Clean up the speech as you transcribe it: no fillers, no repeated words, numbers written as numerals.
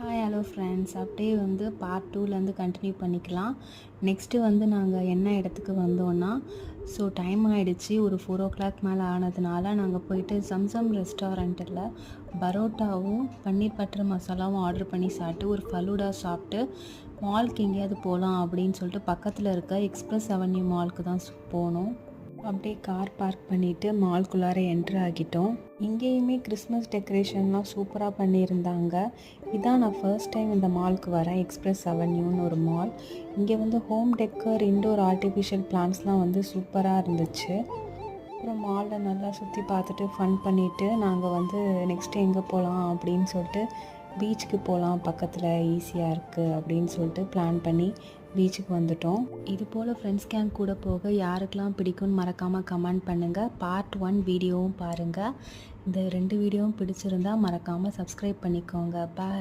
Hi hello friends, அப்படியே வந்து part டூலேருந்து கண்டினியூ பண்ணிக்கலாம். நெக்ஸ்ட்டு வந்து நாங்கள் என்ன இடத்துக்கு வந்தோன்னா, ஸோ டைம் ஆகிடுச்சி, ஒரு 4 o'clock மேலே ஆனதுனால நாங்கள் போயிட்டு சம்சம் ரெஸ்டாரண்ட்டில் பரோட்டாவும் பன்னீர் பட்டர் மசாலாவும் ஆர்டர் பண்ணி சாப்பிட்டு ஒரு ஃபலூடா சாப்பிட்டு மாலுக்கு எங்கேயாவது போகலாம் அப்படின்னு சொல்லிட்டு பக்கத்தில் இருக்க எக்ஸ்பிரஸ் அவென்யூ மாலுக்கு தான் போனோம். அப்படியே கார் பார்க் பண்ணிவிட்டு மால்குள்ளார என்ட்ரு ஆகிட்டோம். இங்கேயுமே கிறிஸ்மஸ் டெக்கரேஷன்லாம் சூப்பராக பண்ணியிருந்தாங்க. இதான் நான் ஃபர்ஸ்ட் டைம் இந்த மாலுக்கு வரேன். எக்ஸ்பிரஸ் அவென்யூன்னு ஒரு மால். இங்கே வந்து ஹோம் டெக்கர், இன்டோர் ஆர்டிஃபிஷியல் பிளான்ட்ஸ்லாம் வந்து சூப்பராக இருந்துச்சு. அப்புறம் மாலில் நல்லா சுற்றி பார்த்துட்டு ஃபன் பண்ணிவிட்டு நாங்கள் வந்து நெக்ஸ்ட்டு எங்கே போகலாம் அப்படின்னு சொல்லிட்டு பீச்சுக்கு போகலாம், பக்கத்தில் ஈஸியாக இருக்குது அப்படின்னு சொல்லிட்டு பிளான் பண்ணி பீச்சுக்கு வந்துட்டோம். இது போல் ஃப்ரெண்ட்ஸ் கேங் கூட போக யாருக்கெல்லாம் பிடிக்கும்னு மறக்காமல் கமெண்ட் பண்ணுங்கள். பார்ட் 1 வீடியோவும் பாருங்கள். இந்த 2 வீடியோவும் பிடிச்சிருந்தால் மறக்காமல் சப்ஸ்கிரைப் பண்ணிக்கோங்க. பாய்.